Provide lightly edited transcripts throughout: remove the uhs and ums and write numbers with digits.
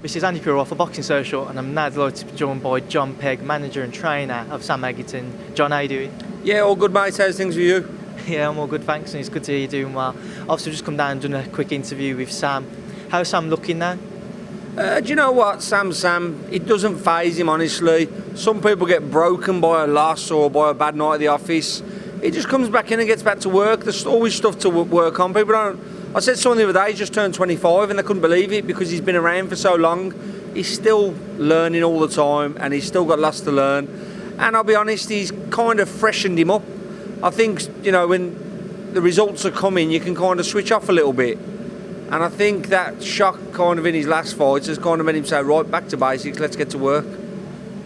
This is Andi Purewal for Boxing Social, and I'm now delighted to be joined by Jon Pegg, manager and trainer of Sam Eggington. Jon, how are you doing? Yeah, all good, mate. How's things with you? Yeah, I'm all good, thanks, and it's good to hear you doing well. Obviously, just come down and done a quick interview with Sam. How's Sam looking now? Do you know what, Sam? It doesn't faze him, honestly. Some people get broken by a loss or by a bad night at the office. He just comes back in and gets back to work. There's always stuff to work on. People don't. I said someone the other day, he just turned 25 and they couldn't believe it because he's been around for so long. He's still learning all the time and he's still got lots to learn. And I'll be honest, he's kind of freshened him up. I think, you know, when the results are coming, you can kind of switch off a little bit. And I think that shock kind of in his last fights has kind of made him say, right, back to basics, let's get to work.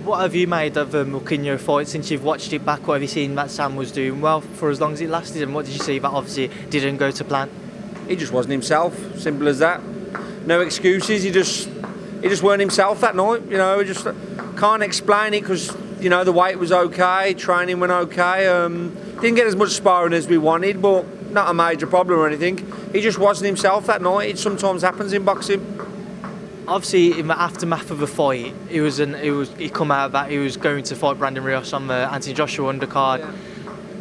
What have you made of the Mwakinyo fight since you've watched it back? What have you seen that Sam was doing well for as long as it lasted? And what did you see that obviously didn't go to plan? He just wasn't himself, simple as that. No excuses, he just weren't himself that night. You know, just can't explain it because, you know, the weight was okay, training went okay. Didn't get as much sparring as we wanted, but not a major problem or anything. He just wasn't himself that night. It sometimes happens in boxing. Obviously, in the aftermath of the fight, he come out that he was going to fight Brandon Rios on the Anthony Joshua undercard. Yeah.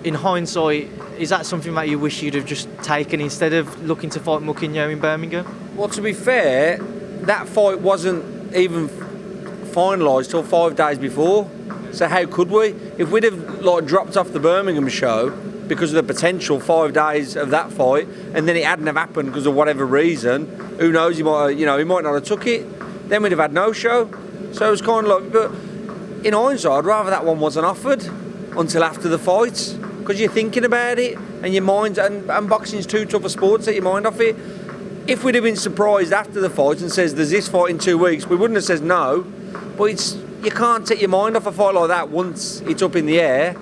In hindsight, is that something that you wish you'd have just taken instead of looking to fight Mwakinyo in Birmingham? Well, to be fair, that fight wasn't even finalised till 5 days before. So how could we? If we'd have dropped off the Birmingham show because of the potential 5 days of that fight, and then it hadn't have happened because of whatever reason, who knows? He might not have took it. Then we'd have had no show. So it was kind of like, but in hindsight, I'd rather that one wasn't offered until after the fight, because you're thinking about it and your mind, and boxing's too tough a sport to take your mind off it. If we'd have been surprised after the fight and says there's this fight in 2 weeks, we wouldn't have said no. But you can't take your mind off a fight like that once it's up in the air.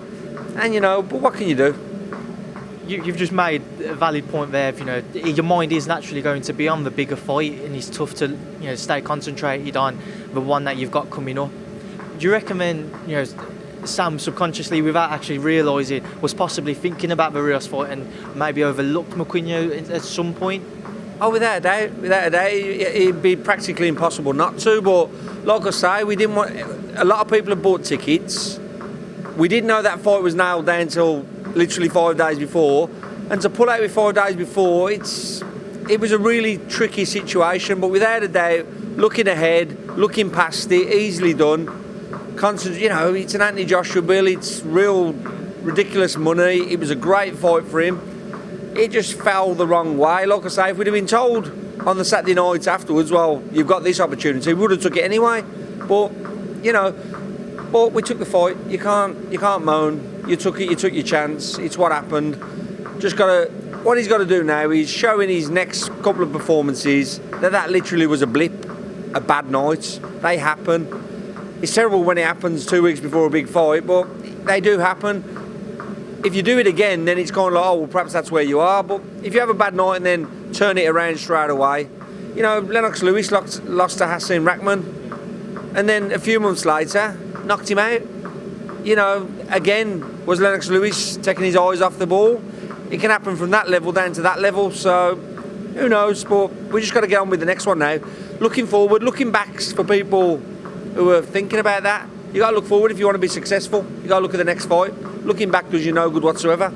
And but what can you do? You've just made a valid point there. Your mind is naturally going to be on the bigger fight, and it's tough to stay concentrated on the one that you've got coming up. Do you recommend Sam subconsciously, without actually realising, was possibly thinking about the Rios fight and maybe overlooked Mwakinyo at some point? Oh, without a doubt, it'd be practically impossible not to. But like I say, we didn't want. A lot of people have bought tickets. We didn't know that fight was nailed down until literally 5 days before, and to pull out with 5 days before, it was a really tricky situation. But without a doubt, looking ahead, looking past it, easily done. It's an Anthony Joshua bill. It's real ridiculous money. It was a great fight for him. It just fell the wrong way. Like I say, if we'd have been told on the Saturday night afterwards, well, you've got this opportunity, we would have took it anyway. But but we took the fight. You can't moan. You took it. You took your chance. It's what happened. What he's got to do now is show in his next couple of performances that literally was a blip, a bad night. They happen. It's terrible when it happens 2 weeks before a big fight, but they do happen. If you do it again, then it's kind of like, oh, well, perhaps that's where you are. But if you have a bad night and then turn it around straight away, Lennox Lewis lost to Hassan Mwakinyo, and then a few months later, knocked him out. Again, was Lennox Lewis taking his eyes off the ball? It can happen from that level down to that level, so who knows? But we just got to get on with the next one now. Looking forward, looking back for people who are thinking about that. You got to look forward if you want to be successful. You got to look at the next fight. Looking back does you no good whatsoever.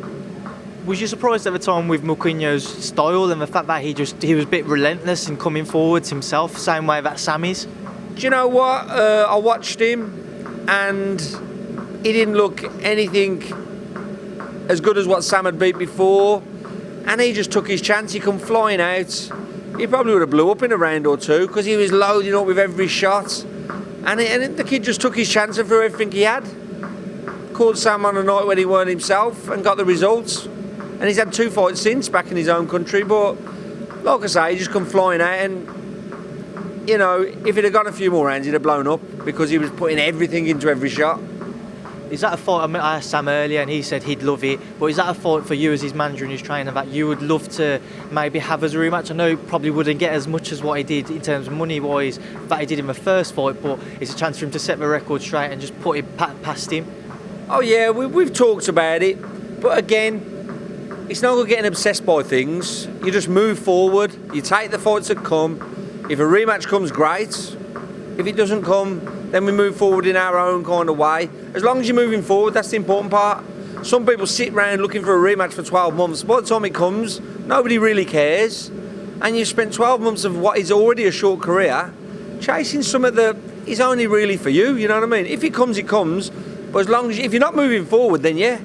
Was you surprised at the time with Mwakinyo's style and the fact that he was a bit relentless in coming forwards himself, same way that Sam is? Do you know what? I watched him and he didn't look anything as good as what Sam had beat before, and he just took his chance. He come flying out. He probably would have blew up in a round or two because he was loading up with every shot. And the kid just took his chance and threw everything he had. Called Sam on a night when he weren't himself and got the results. And he's had 2 fights since back in his own country. But like I say, he just come flying out. And, if he'd have gone a few more rounds, he'd have blown up because he was putting everything into every shot. Is that a fight? I asked Sam earlier and he said he'd love it. But is that a fight for you as his manager and his trainer that you would love to maybe have as a rematch? I know he probably wouldn't get as much as what he did in terms of money-wise that he did in the first fight, but it's a chance for him to set the record straight and just put it past him. Oh yeah, we've talked about it. But again, it's not good getting obsessed by things. You just move forward. You take the fights that come. If a rematch comes, great. If it doesn't come, then we move forward in our own kind of way. As long as you're moving forward, that's the important part. Some people sit around looking for a rematch for 12 months. By the time it comes, nobody really cares. And you've spent 12 months of what is already a short career chasing something that is only really for you, you know what I mean? If it comes, it comes. But as long as if you're not moving forward, then yeah,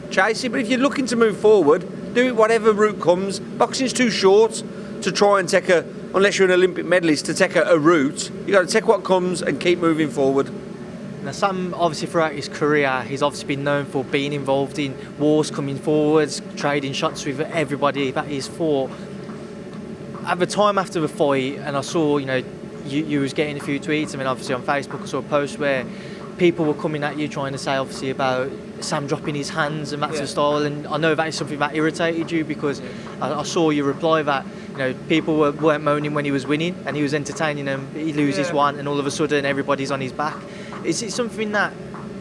chase it. But if you're looking to move forward, do it whatever route comes. Boxing's too short to try and take unless you're an Olympic medalist, to take a route. You've got to take what comes and keep moving forward. Now, Sam, obviously throughout his career, he's obviously been known for being involved in wars, coming forwards, trading shots with everybody that he's fought. At the time after the fight, and I saw, you was getting a few tweets. I mean, obviously on Facebook, I saw a post where people were coming at you trying to say, obviously, about Sam dropping his hands and that sort of style. And I know that is something that irritated you, because I saw you reply that, people weren't moaning when he was winning and he was entertaining them. He loses one and all of a sudden everybody's on his back. Is it something that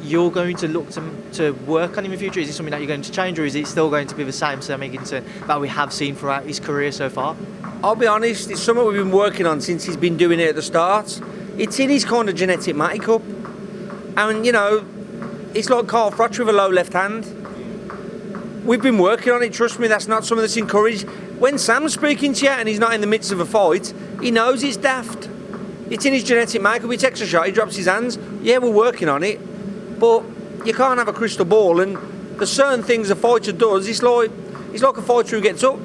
you're going to look to work on in the future? Is it something that you're going to change, or is it still going to be the same Sam Eggington that we have seen throughout his career so far? I'll be honest, it's something we've been working on since he's been doing it at the start. It's in his kind of genetic makeup. And, it's like Carl Froch with a low left hand. We've been working on it, trust me, that's not something that's encouraged. When Sam's speaking to you and he's not in the midst of a fight, he knows it's daft. It's in his genetic makeup. He takes a shot, he drops his hands. Yeah, we're working on it. But you can't have a crystal ball, and there's certain things a fighter does. It's like a fighter who gets up.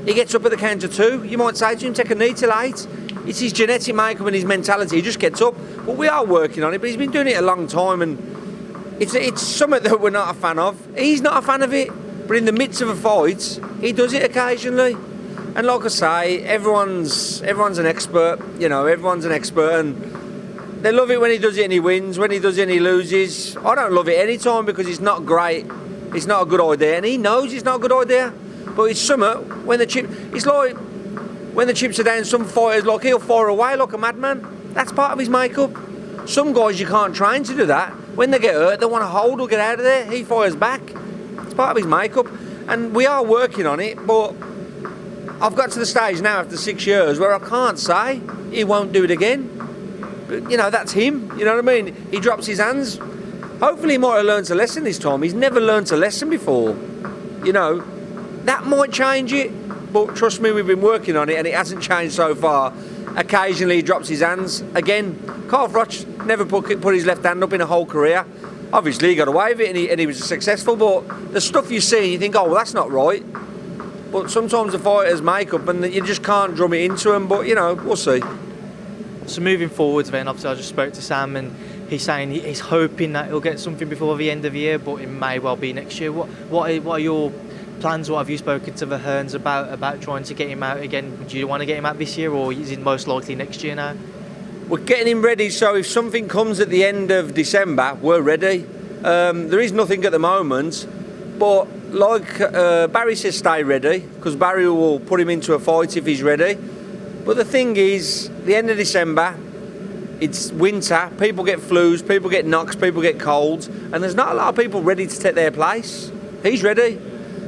He gets up at the count of 2. You might say to him, take a knee till 8. It's his genetic makeup and his mentality. He just gets up. But we are working on it. But he's been doing it a long time, and it's something that we're not a fan of. He's not a fan of it. But in the midst of a fight, he does it occasionally. And like I say, everyone's an expert. Everyone's an expert, and they love it when he does it and he wins. When he does it and he loses, I don't love it any time, because it's not great. It's not a good idea, and he knows it's not a good idea. But it's something it's like when the chips are down. Some fighters, like, he'll fire away like a madman. That's part of his makeup. Some guys you can't train to do that. When they get hurt, they want to hold or get out of there. He fires back. It's part of his makeup, and we are working on it. But I've got to the stage now after 6 years where I can't say he won't do it again. But, that's him. You know what I mean? He drops his hands. Hopefully he might have learned a lesson this time. He's never learned a lesson before. That might change it. But trust me, we've been working on it and it hasn't changed so far. Occasionally he drops his hands. Again, Carl Froch never put his left hand up in a whole career. Obviously he got away with it and he was successful. But the stuff you see, you think, oh, well, that's not right. But sometimes the fighters make up and you just can't drum it into them. But, we'll see. So moving forwards then, obviously I just spoke to Sam and he's saying he's hoping that he'll get something before the end of the year, but it may well be next year. What are your plans? What have you spoken to the Hearns about trying to get him out again? Do you want to get him out this year, or is it most likely next year now? We're getting him ready, so if something comes at the end of December, we're ready. There is nothing at the moment, but like Barry says, stay ready, because Barry will put him into a fight if he's ready. But the thing is, the end of December, it's winter, people get flus, people get knocks, people get colds, and there's not a lot of people ready to take their place. He's ready.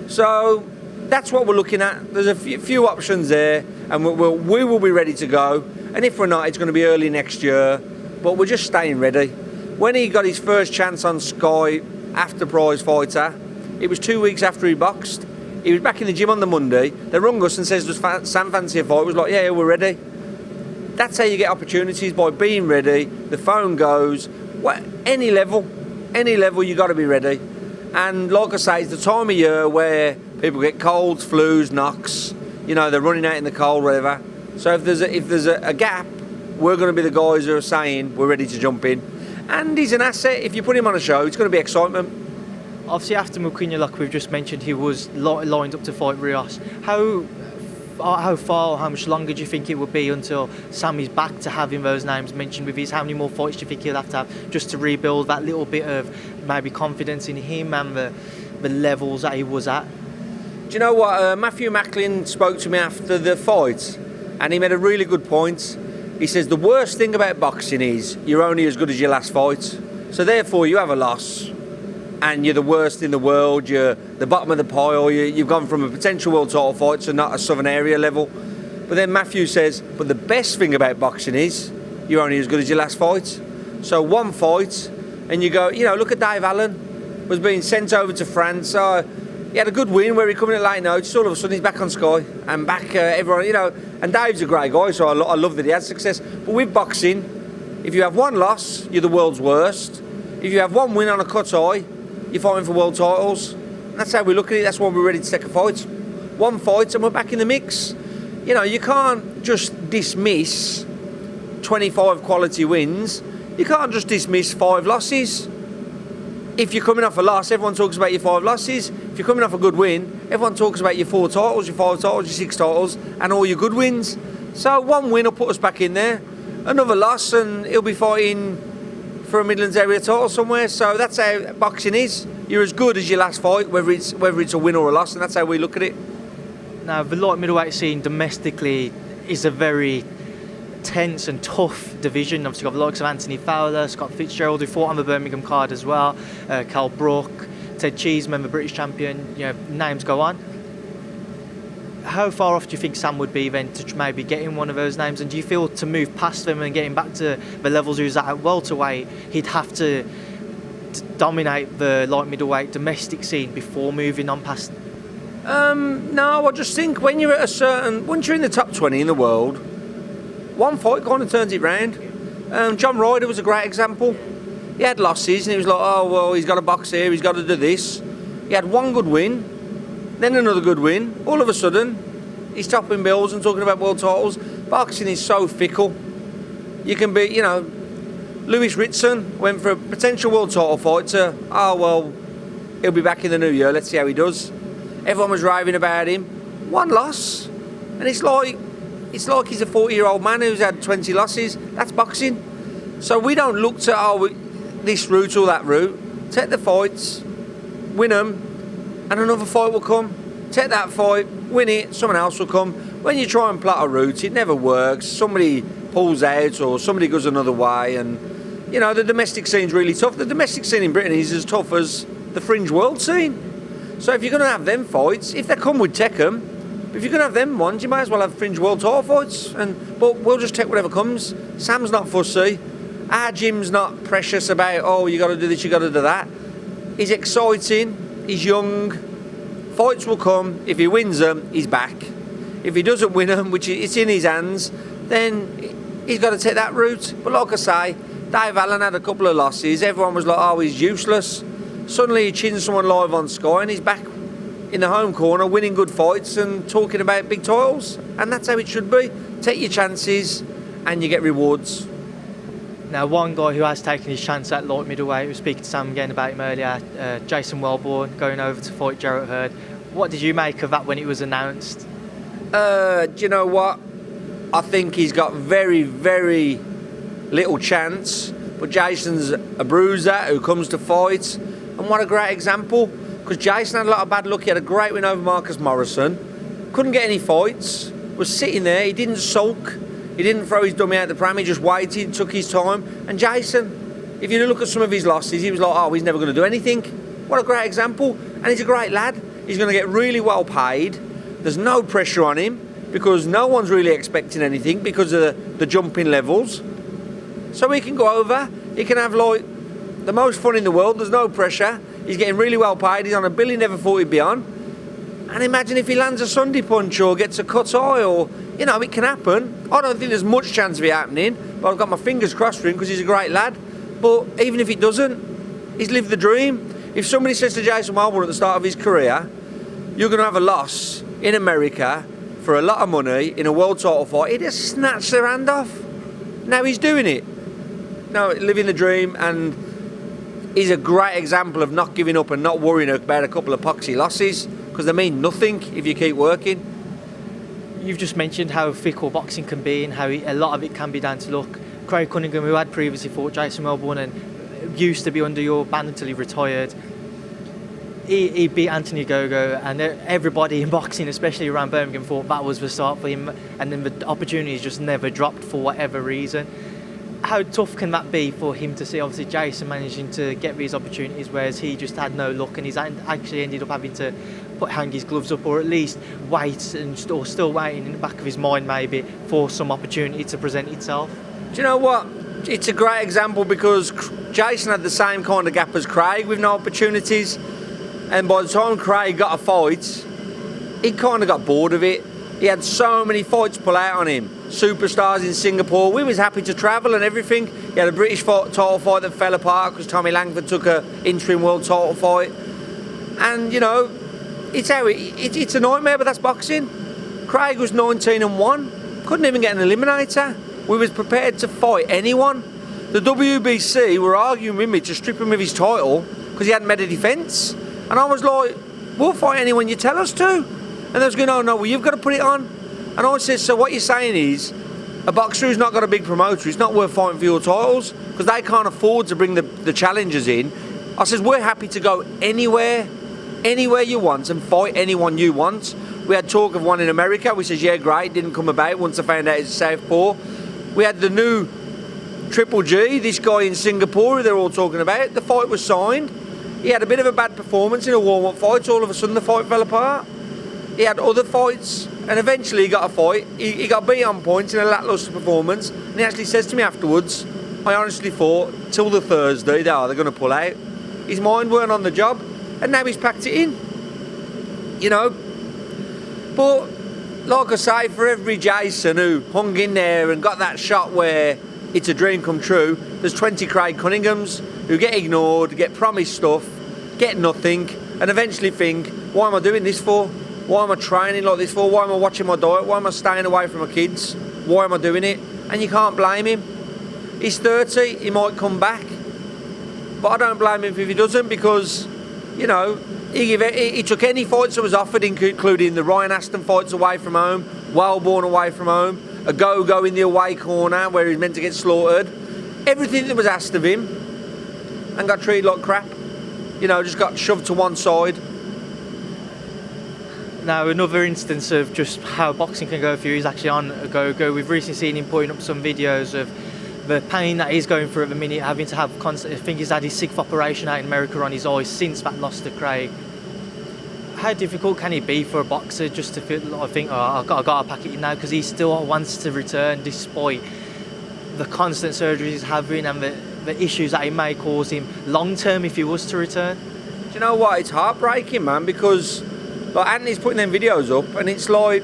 So that's what we're looking at. There's a few options there, and we will be ready to go. And if we're not, it's going to be early next year. But we're just staying ready. When he got his first chance on Sky after Prize Fighter, it was 2 weeks after he boxed. He was back in the gym on the Monday. They rung us and says, does Sam fancy a fight? It was like, yeah, we're ready. That's how you get opportunities, by being ready. The phone goes. Any level you got to be ready. And like I say, it's the time of year where people get colds, flus, knocks. They're running out in the cold, whatever. So if there's a gap, we're going to be the guys who are saying we're ready to jump in. And he's an asset. If you put him on a show, it's going to be excitement. Obviously, after Mwakinyo, like we've just mentioned, he was lined up to fight Rios. How far, how much longer do you think it would be until Sam is back to having those names mentioned with his? How many more fights do you think he'll have to have just to rebuild that little bit of maybe confidence in him and the levels that he was at? Do you know what? Matthew Macklin spoke to me after the fight, and he made a really good point. He says the worst thing about boxing is you're only as good as your last fight. So therefore you have a loss and you're the worst in the world, you're the bottom of the pile, you've gone from a potential world title fight to not a Southern Area level. But then Matthew says, but the best thing about boxing is you're only as good as your last fight. So one fight, and you go, look at Dave Allen, was being sent over to France. He had a good win where he come in at late notice. All of a sudden, he's back on Sky and back everyone, And Dave's a great guy, so I love that he had success. But with boxing, if you have one loss, you're the world's worst. If you have one win on a cut eye, you're fighting for world titles. And that's how we look at it. That's why we're ready to take a fight. One fight, and we're back in the mix. You can't just dismiss 25 quality wins. You can't just dismiss 5 losses. If you're coming off a loss, everyone talks about your 5 losses. If you're coming off a good win, everyone talks about your 4 titles, your 5 titles, your 6 titles, and all your good wins. So one win will put us back in there. Another loss, and he'll be fighting for a Midlands area title somewhere. So that's how boxing is. You're as good as your last fight, whether it's a win or a loss, and that's how we look at it. Now, the light middleweight scene domestically is a very tense and tough division. Obviously, you've got the likes of Anthony Fowler, Scott Fitzgerald, who fought on the Birmingham card as well, Khan-Brook, Ted Cheeseman, the British champion. Names go on. How far off do you think Sam would be then to maybe getting one of those names? And do you feel to move past them and getting back to the levels he was at welterweight, he'd have to dominate the light middleweight domestic scene before moving on past? No, I just think when you're at once you're in the top 20 in the world, one fight kind of turns it round. John Ryder was a great example. He had losses and he was like, oh, well, he's got to box here, he's got to do this. He had one good win, then another good win. All of a sudden, he's topping bills and talking about world titles. Boxing is so fickle. You can be, Lewis Ritson went for a potential world title fight to, oh, well, he'll be back in the new year, let's see how he does. Everyone was raving about him. One loss. And it's like he's a 40-year-old man who's had 20 losses. That's boxing. So we don't look to, this route or that route. Take the fights, win them, and another fight will come. Take that fight, win it, someone else will come. When you try and plot a route, it never works. Somebody pulls out or somebody goes another way. And, the domestic scene's really tough. The domestic scene in Britain is as tough as the fringe world scene. So if you're going to have them fights, if they come with Teckham, if you're going to have them ones, you might as well have fringe world title fights. But we'll just take whatever comes. Sam's not fussy. Our gym's not precious about, you got to do this, you got to do that. He's exciting. He's young. Fights will come. If he wins them, he's back. If he doesn't win them, which it's in his hands, then he's got to take that route. But like I say, Dave Allen had a couple of losses. Everyone was like, he's useless. Suddenly he chins someone live on Sky and he's back in the home corner winning good fights and talking about big titles. And that's how it should be. Take your chances and you get rewards. Now, one guy who has taken his chance at light middleweight, we were speaking to Sam again about him earlier, Jason Welborn, going over to fight Jarrett Hurd. What did you make of that when it was announced? Do you know what? I think he's got very, very little chance. But Jason's a bruiser who comes to fight. And what a great example, because Jason had a lot of bad luck. He had a great win over Marcus Morrison, couldn't get any fights, was sitting there, he didn't sulk, he didn't throw his dummy out the pram, he just waited, took his time. And Jason, if you look at some of his losses, he was like, he's never going to do anything. What a great example. And he's a great lad. He's going to get really well paid. There's no pressure on him because no one's really expecting anything because of the jumping levels. So he can go over, he can have the most fun in the world. There's no pressure. He's getting really well paid. He's on a bill he never thought he'd be on. And imagine if he lands a Sunday punch or gets a cut eye or, it can happen. I don't think there's much chance of it happening, but I've got my fingers crossed for him because he's a great lad. But even if it doesn't, he's lived the dream. If somebody says to Jason Welborn at the start of his career, you're going to have a loss in America for a lot of money in a world title fight, he'd just snatch their hand off. Now he's doing it. Now living the dream, and he's a great example of not giving up and not worrying about a couple of poxy losses because they mean nothing if you keep working. You've just mentioned how fickle boxing can be and how a lot of it can be down to luck. Craig Cunningham, who had previously fought Jason Welborn and used to be under your ban until he retired, he beat Anthony Ogogo, and everybody in boxing, especially around Birmingham, thought that was the start for him, and then the opportunities just never dropped for whatever reason. How tough can that be for him to see, obviously, Jason managing to get these opportunities, whereas he just had no luck, and he's actually ended up having to hang his gloves up, or at least wait, or still waiting in the back of his mind maybe for some opportunity to present itself? Do you know what? It's a great example because Jason had the same kind of gap as Craig with no opportunities, and by the time Craig got a fight, he kind of got bored of it. He had so many fights pull out on him. Superstars in Singapore. We was happy to travel and everything. He had a British title fight that fell apart because Tommy Langford took a interim world title fight. And you know, it's a nightmare, but that's boxing. Craig was 19-1, couldn't even get an eliminator. We was prepared to fight anyone. The WBC were arguing with me to strip him of his title because he hadn't made a defence. And I was like, we'll fight anyone you tell us to. And they was going, oh no, well you've got to put it on. And I said, so what you're saying is, a boxer who's not got a big promoter, it's not worth fighting for your titles because they can't afford to bring the challengers in. I says, we're happy to go anywhere you want and fight anyone you want. We had talk of one in America. We says, yeah, great. Didn't come about once I found out it's Southpaw. We had the new Triple G, this guy in Singapore who they're all talking about. The fight was signed. He had a bit of a bad performance in a warm-up fight. All of a sudden the fight fell apart. He had other fights and eventually he got a fight. He got beat on points in a lacklustre performance. And he actually says to me afterwards, I honestly thought till the Thursday they're going to pull out. His mind weren't on the job and now he's packed it in. You know. But like I say, for every Jason who hung in there and got that shot where it's a dream come true, there's 20 Craig Cunninghams who get ignored, get promised stuff, get nothing, and eventually think, why am I doing this for? Why am I training like this for? Why am I watching my diet? Why am I staying away from my kids? Why am I doing it? And you can't blame him. He's 30, he might come back, but I don't blame him if he doesn't because, you know, he took any fights that was offered, including the Ryan Aston fights away from home, Welborn away from home, Ogogo in the away corner where he's meant to get slaughtered. Everything that was asked of him and got treated like crap. You know, just got shoved to one side. Now, another instance of just how boxing can go for you is actually on Ogogo. We've recently seen him putting up some videos of the pain that he's going through at the minute, having to have constant. I think he's had his 6th operation out in America on his eyes since that loss to Craig. How difficult can it be for a boxer just to feel, I think, oh, I've got to pack it in now because he still wants to return despite the constant surgeries he's having and the issues that it may cause him long term if he was to return? Do you know what? It's heartbreaking, man, because like Andi's putting them videos up and it's like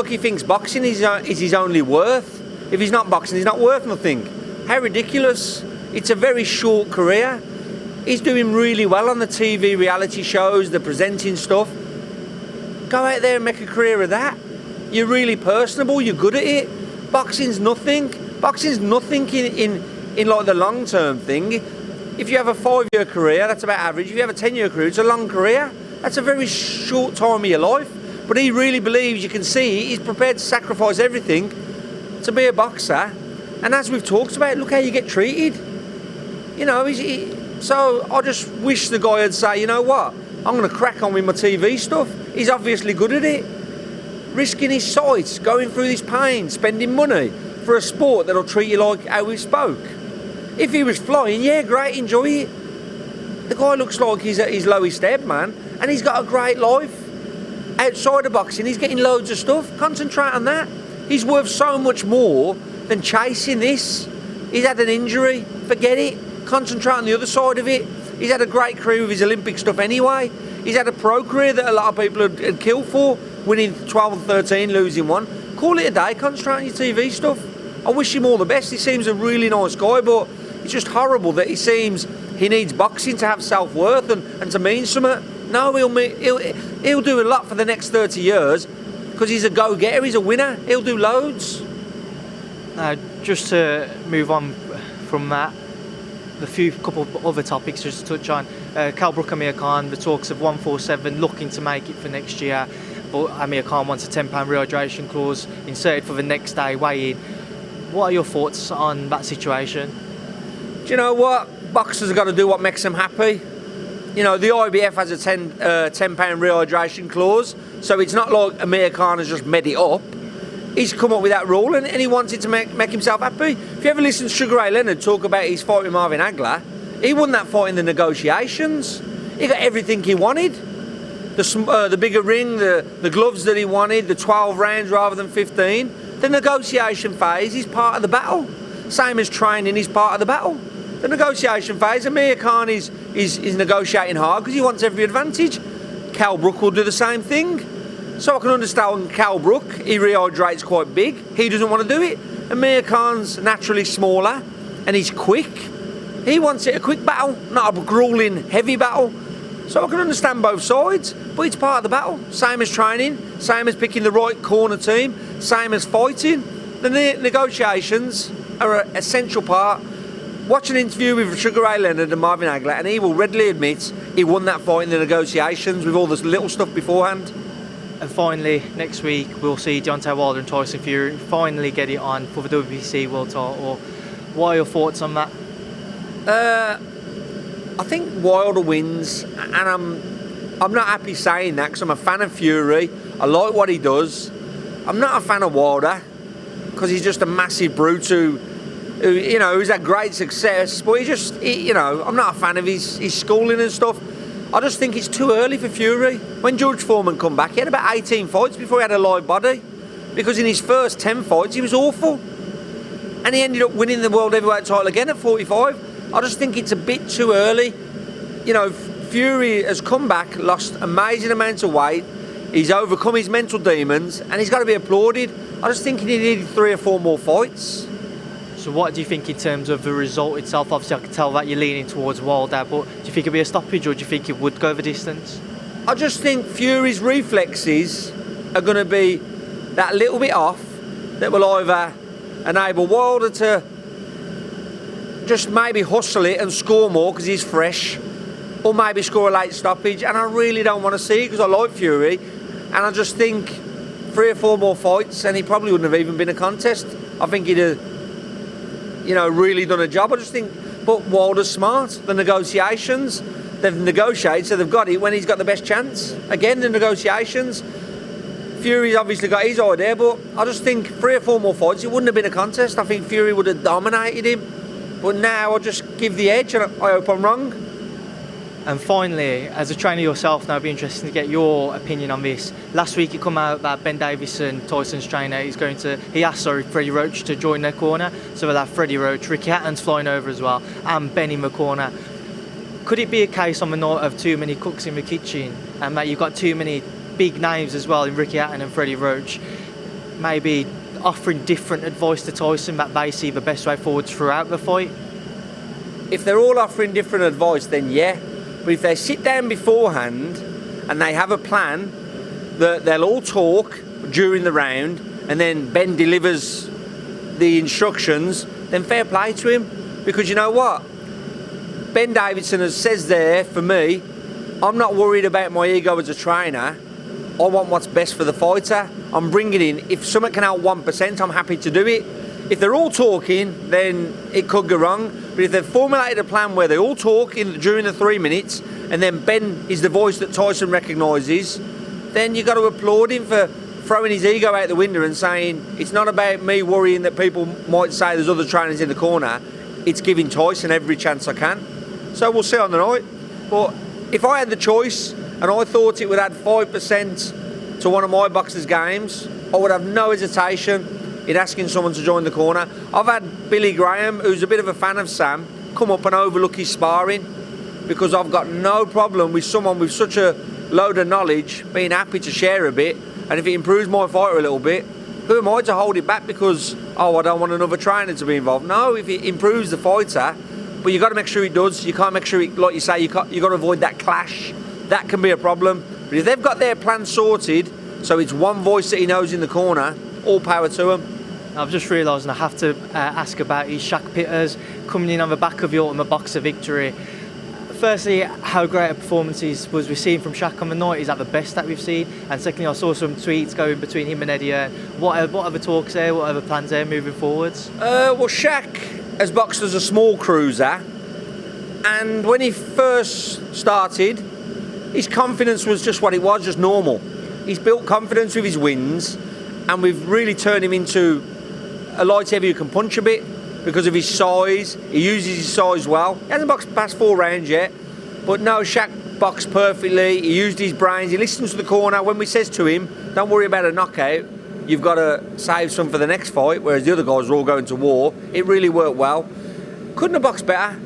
he thinks boxing is his only worth. If he's not boxing, he's not worth nothing. How ridiculous. It's a very short career. He's doing really well on the TV reality shows, the presenting stuff. Go out there and make a career of that. You're really personable, you're good at it. Boxing's nothing. Boxing's nothing in like the long-term thing. If you have a 5-year career, that's about average. If you have a 10-year career, it's a long career. That's a very short time of your life. But he really believes, you can see, he's prepared to sacrifice everything to be a boxer. And as we've talked about, look how you get treated. You know, so I just wish the guy would say, you know what, I'm going to crack on with my TV stuff. He's obviously good at it. Risking his sights, going through this pain, spending money for a sport that'll treat you like how we spoke. If he was flying, yeah, great, enjoy it. The guy looks like he's at his lowest ebb, man, and he's got a great life. Outside of boxing, he's getting loads of stuff. Concentrate on that. He's worth so much more than chasing this. He's had an injury, forget it. Concentrate on the other side of it. He's had a great career with his Olympic stuff anyway. He's had a pro career that a lot of people had killed for, winning 12 and 13, losing 1. Call it a day, concentrate on your TV stuff. I wish him all the best. He seems a really nice guy, but it's just horrible that he seems he needs boxing to have self-worth and to mean something. No, he'll do a lot for the next 30 years because he's a go-getter, he's a winner. He'll do loads. Just to move on from that, the couple of other topics just to touch on. Khan-Brook Amir Khan, the talks of 147 looking to make it for next year, but Amir Khan wants a £10 rehydration clause inserted for the next day weigh-in. What are your thoughts on that situation? Do you know what? Boxers have got to do what makes them happy. You know, the IBF has a £10 rehydration clause, so it's not like Amir Khan has just made it up. He's come up with that rule and he wanted to make himself happy. If you ever listen to Sugar Ray Leonard talk about his fight with Marvin Hagler, he won that fight in the negotiations. He got everything he wanted. The bigger ring, the gloves that he wanted, the 12 rounds rather than 15. The negotiation phase is part of the battle. Same as training is part of the battle. The negotiation phase, Amir Khan is negotiating hard because he wants every advantage. Khan-Brook will do the same thing. So I can understand Khan-Brook, he rehydrates quite big. He doesn't want to do it. Amir Khan's naturally smaller and he's quick. He wants it a quick battle, not a grueling, heavy battle. So I can understand both sides, but it's part of the battle. Same as training, same as picking the right corner team, same as fighting. The negotiations are an essential part. Watch an interview with Sugar Ray Leonard and Marvin Hagler, and he will readily admit he won that fight in the negotiations with all this little stuff beforehand. And finally, next week we'll see Deontay Wilder and Tyson Fury finally get it on for the WBC World Title. What are your thoughts on that? I think Wilder wins, and I'm not happy saying that because I'm a fan of Fury. I like what he does. I'm not a fan of Wilder because he's just a massive brute who's had great success, but I'm not a fan of his schooling and stuff. I just think it's too early for Fury. When George Foreman come back, he had about 18 fights before he had a live body, because in his first 10 fights he was awful, and he ended up winning the world heavyweight title again at 45. I just think it's a bit too early. Fury has come back, lost amazing amounts of weight, he's overcome his mental demons, and he's got to be applauded. I just think he needed 3 or 4 more fights. So what do you think in terms of the result itself? Obviously I can tell that you're leaning towards Wilder, but do you think it'll be a stoppage, or do you think it would go the distance? I just think Fury's reflexes are going to be that little bit off that will either enable Wilder to just maybe hustle it and score more because he's fresh, or maybe score a late stoppage, and I really don't want to see it because I like Fury, and I just think 3 or 4 more fights and he probably wouldn't have even been a contest. I think he'd have really done a job. I just think, but Wilder's smart. The negotiations, they've negotiated, so they've got it when he's got the best chance. Again, the negotiations, Fury's obviously got his idea, but I just think 3 or 4 more fights, it wouldn't have been a contest. I think Fury would have dominated him, but now I'll just give the edge, and I hope I'm wrong. And finally, as a trainer yourself now, it'd be interesting to get your opinion on this. Last week it come out that Ben Davison, Tyson's trainer, he asked Freddie Roach to join their corner. So we'll have Freddie Roach, Ricky Hatton's flying over as well, and Ben in the corner. Could it be a case on the night of too many cooks in the kitchen, and that you've got too many big names as well in Ricky Hatton and Freddie Roach, maybe offering different advice to Tyson that they see the best way forward throughout the fight? If they're all offering different advice, then yeah. But if they sit down beforehand and they have a plan, that they'll all talk during the round, and then Ben delivers the instructions, then fair play to him. Because you know what? Ben Davison says there, for me, I'm not worried about my ego as a trainer. I want what's best for the fighter. I'm bringing in, if someone can help 1%, I'm happy to do it. If they're all talking, then it could go wrong. But if they've formulated a plan where they all talk during the 3 minutes, and then Ben is the voice that Tyson recognises, then you've got to applaud him for throwing his ego out the window and saying, it's not about me worrying that people might say there's other trainers in the corner. It's giving Tyson every chance I can. So we'll see on the night. But if I had the choice and I thought it would add 5% to one of my boxers' games, I would have no hesitation in asking someone to join the corner. I've had Billy Graham, who's a bit of a fan of Sam, come up and overlook his sparring, because I've got no problem with someone with such a load of knowledge being happy to share a bit, and if it improves my fighter a little bit, who am I to hold it back because, I don't want another trainer to be involved? No, if it improves the fighter, but you've got to make sure it does. You can't make sure it, like you say, you've got to avoid that clash. That can be a problem. But if they've got their plan sorted, so it's one voice that he knows in the corner, all power to them. I've just realised, and I have to ask about his Shaq Pitters coming in on the back of the Ultimate Boxer victory. Firstly, how great a performance was we seeing from Shaq on the night? Is that the best that we've seen? And secondly, I saw some tweets going between him and Eddie. What are the talks there? What are the plans there moving forwards? Well, Shaq has boxed as a small cruiser, and when he first started, his confidence was just what it was, just normal. He's built confidence with his wins, and we've really turned him into a light heavy who can punch a bit because of his size. He uses his size well. He hasn't boxed past 4 rounds yet, but no, Shaq boxed perfectly. He used his brains. He listens to the corner. When we says to him, don't worry about a knockout, you've got to save some for the next fight, whereas the other guys are all going to war. It really worked well. Couldn't have boxed better.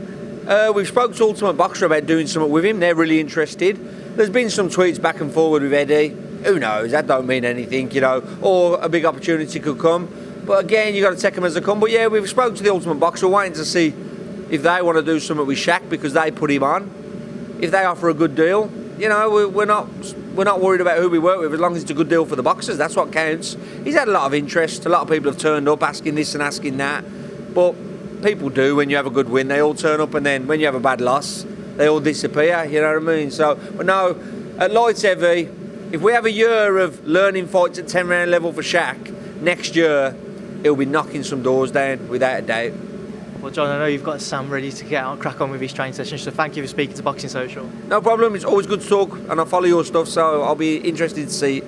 We've spoke to Ultimate Boxer about doing something with him. They're really interested. There's been some tweets back and forward with Eddie. Who knows? That don't mean anything, you know. Or a big opportunity could come. But again, you got to take them as they come. But yeah, we've spoke to the Ultimate Boxer, waiting to see if they want to do something with Shaq because they put him on. If they offer a good deal, you know, we're not worried about who we work with as long as it's a good deal for the boxers. That's what counts. He's had a lot of interest. A lot of people have turned up asking this and asking that. But people do when you have a good win. They all turn up, and then when you have a bad loss, they all disappear. You know what I mean? So, but no, at light heavy, if we have a year of learning fights at 10-round level for Shaq, next year he'll be knocking some doors down without a doubt. Well, John, I know you've got Sam ready to get out, crack on with his training session, so thank you for speaking to Boxing Social. No problem. It's always good to talk, and I follow your stuff, so I'll be interested to see